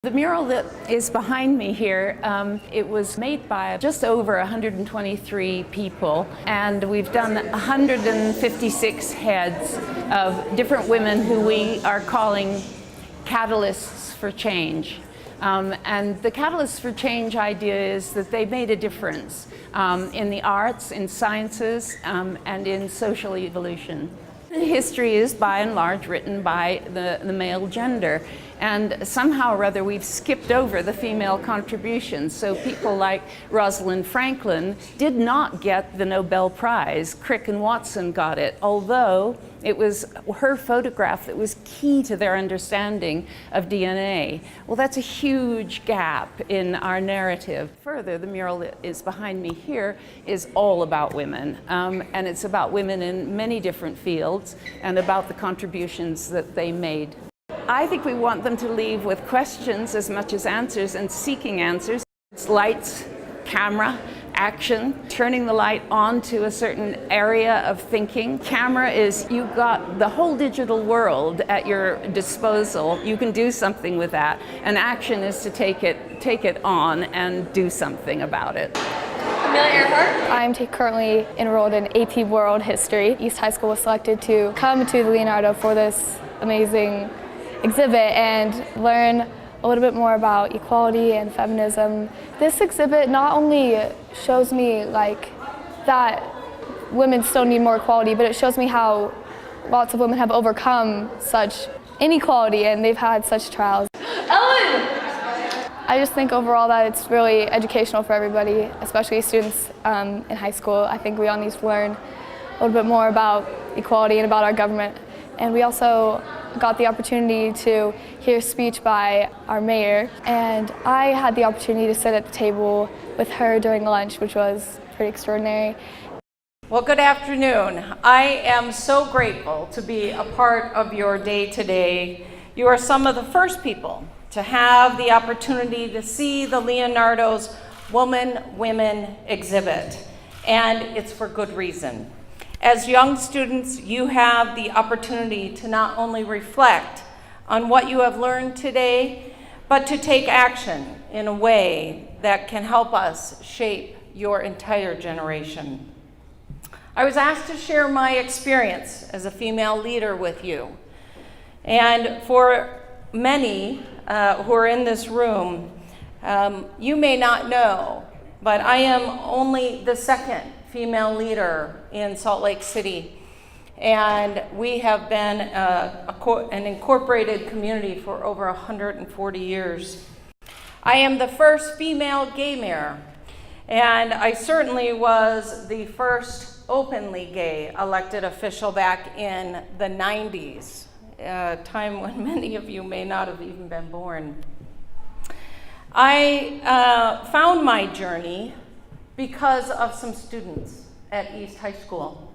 The mural that is behind me here, it was made by just over 123 people, and we've done 156 heads of different women who we are calling catalysts for change. And the catalysts for change idea is that they made a difference in the arts, in sciences, and in social evolution. History is by and large written by the male gender, and somehow or other we've skipped over the female contributions. So people like Rosalind Franklin did not get the Nobel Prize. Crick and Watson got it, although it was her photograph that was key to their understanding of DNA. Well, that's a huge gap in our narrative. Further, the mural that is behind me here is all about women, and it's about women in many different fields and about the contributions that they made. I think we want them to leave with questions as much as answers, and seeking answers. It's lights, camera, action, turning the light on to a certain area of thinking. Camera is, you've got the whole digital world at your disposal. You can do something with that. And action is to take it on and do something about it. I'm currently enrolled in AP World History. East High School was selected to come to the Leonardo for this amazing exhibit and learn a little bit more about equality and feminism. This exhibit not only shows me that women still need more equality, but it shows me how lots of women have overcome such inequality and they've had such trials. Ellen! I just think overall that it's really educational for everybody, especially students in high school. I think we all need to learn a little bit more about equality and about our government. And we also got the opportunity to hear a speech by our mayor, and I had the opportunity to sit at the table with her during lunch, which was pretty extraordinary. Well, good afternoon. I am so grateful to be a part of your day today. You are some of the first people to have the opportunity to see the Leonardo's Women exhibit, and it's for good reason. As young students, you have the opportunity to not only reflect on what you have learned today, but to take action in a way that can help us shape your entire generation. I was asked to share my experience as a female leader with you. And for many who are in this room, you may not know, but I am only the second female leader in Salt Lake City, and we have been an incorporated community for over 140 years. I am the first female gay mayor, and I certainly was the first openly gay elected official back in the 90s, a time when many of you may not have even been born. I found my journey because of some students at East High School.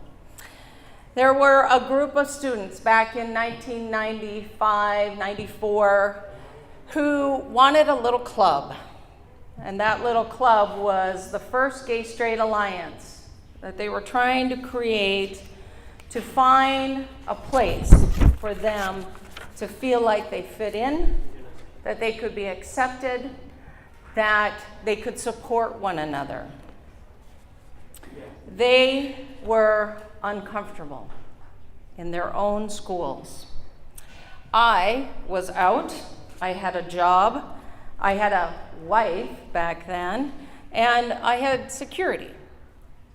There were a group of students back in 1995, 94, who wanted a little club. And that little club was the first Gay-Straight Alliance that they were trying to create to find a place for them to feel like they fit in, that they could be accepted, that they could support one another. They were uncomfortable in their own schools. I was out, I had a job, I had a wife back then, and I had security.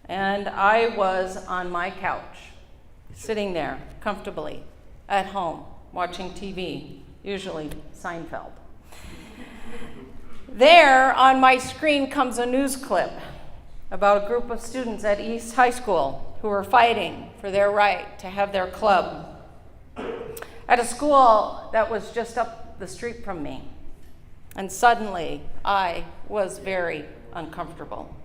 And I was on my couch, sitting there comfortably at home, watching TV, usually Seinfeld. There on my screen comes a news clip about a group of students at East High School who were fighting for their right to have their club at a school that was just up the street from me. And suddenly, I was very uncomfortable.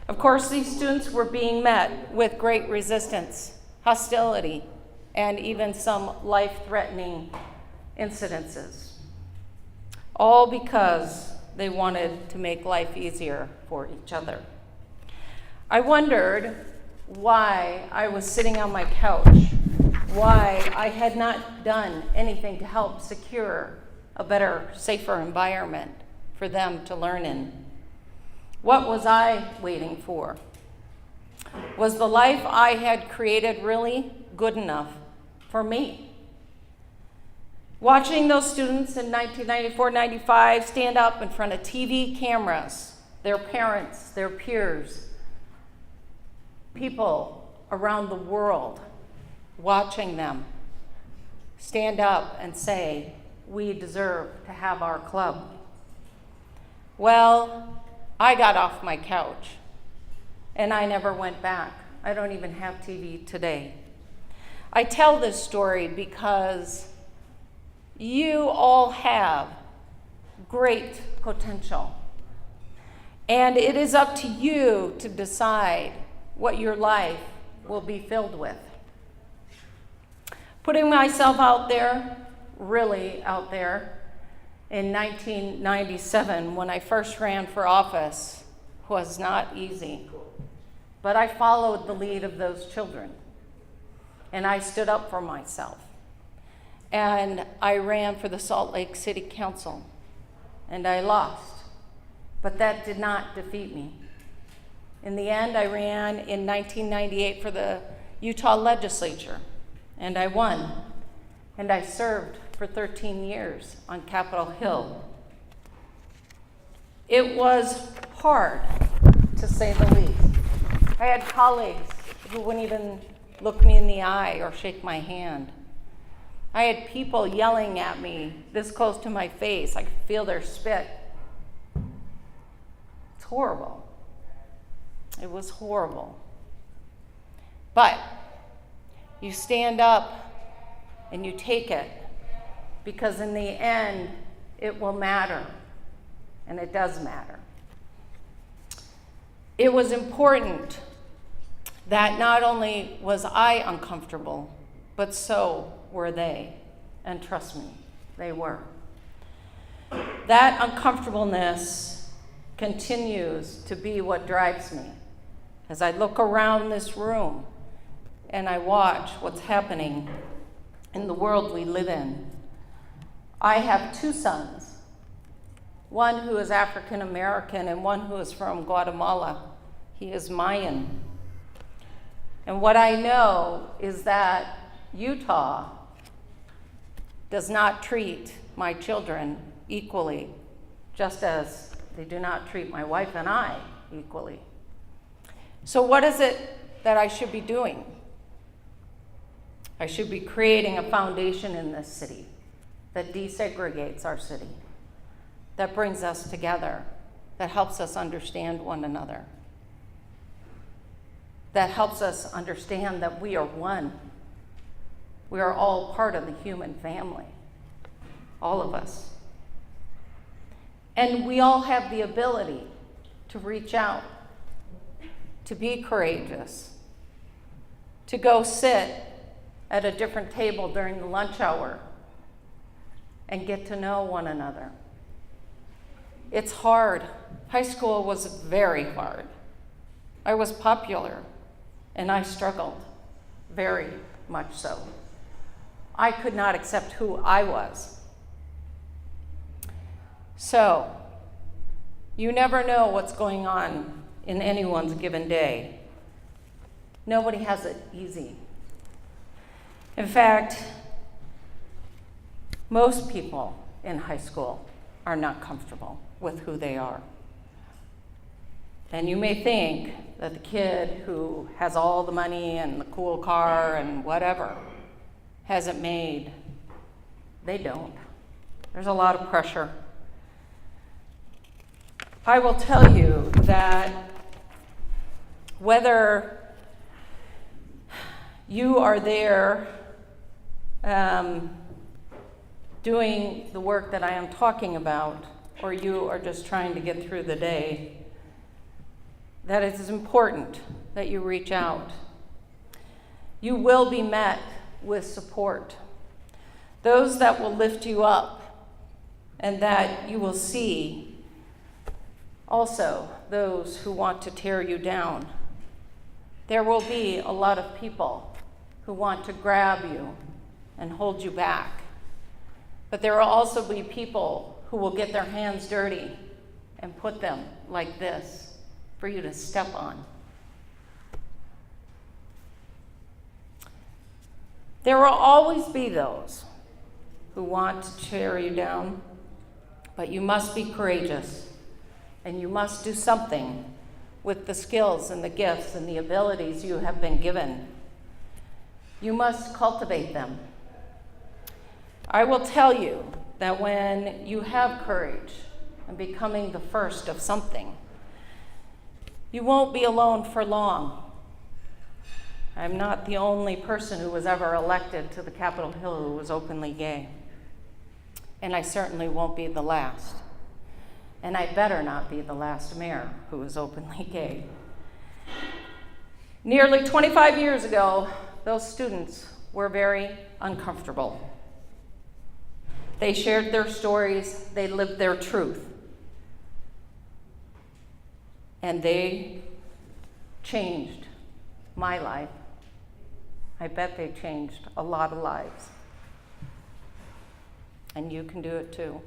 Of course, these students were being met with great resistance, hostility, and even some life-threatening incidences, all because they wanted to make life easier for each other. I wondered why I was sitting on my couch, why I had not done anything to help secure a better, safer environment for them to learn in. What was I waiting for? Was the life I had created really good enough for me? Watching those students in 1994-95 stand up in front of TV cameras, their parents, their peers, people around the world watching them stand up and say, we deserve to have our club. Well, I got off my couch and I never went back. I don't even have TV today. I tell this story because you all have great potential. And it is up to you to decide what your life will be filled with. Putting myself out there, really out there, in 1997, when I first ran for office, was not easy. But I followed the lead of those children, and I stood up for myself. And I ran for the Salt Lake City Council, and I lost. But that did not defeat me. In the end, I ran in 1998 for the Utah legislature, and I won. And I served for 13 years on Capitol Hill. It was hard, to say the least. I had colleagues who wouldn't even look me in the eye or shake my hand. I had people yelling at me this close to my face. I could feel their spit. It's horrible. It was horrible. But you stand up and you take it, because in the end, it will matter, and it does matter. It was important that not only was I uncomfortable, but so were they, and trust me, they were. That uncomfortableness continues to be what drives me. As I look around this room and I watch what's happening in the world we live in, I have two sons, one who is African American and one who is from Guatemala. He is Mayan. And what I know is that Utah does not treat my children equally, just as they do not treat my wife and I equally. So what is it that I should be doing? I should be creating a foundation in this city that desegregates our city, that brings us together, that helps us understand one another, that helps us understand that we are one. We are all part of the human family, all of us. And we all have the ability to reach out, to be courageous, to go sit at a different table during the lunch hour and get to know one another. It's hard. High school was very hard. I was popular, and I struggled, very much so. I could not accept who I was. So, you never know what's going on in anyone's given day. Nobody has it easy. In fact, most people in high school are not comfortable with who they are. And you may think that the kid who has all the money and the cool car and whatever has it made. They don't. There's a lot of pressure. I will tell you that whether you are there doing the work that I am talking about, or you are just trying to get through the day, that it is important that you reach out. You will be met with support. Those that will lift you up, and that you will see also those who want to tear you down. There will be a lot of people who want to grab you and hold you back. But there will also be people who will get their hands dirty and put them like this for you to step on. There will always be those who want to tear you down, but you must be courageous, and you must do something with the skills and the gifts and the abilities you have been given. You must cultivate them. I will tell you that when you have courage and becoming the first of something, you won't be alone for long. I'm not the only person who was ever elected to the Capitol Hill who was openly gay. And I certainly won't be the last. And I better not be the last mayor who is openly gay. Nearly 25 years ago, those students were very uncomfortable. They shared their stories, they lived their truth. And they changed my life. I bet they changed a lot of lives. And you can do it too.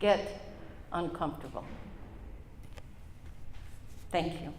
Get uncomfortable. Thank you.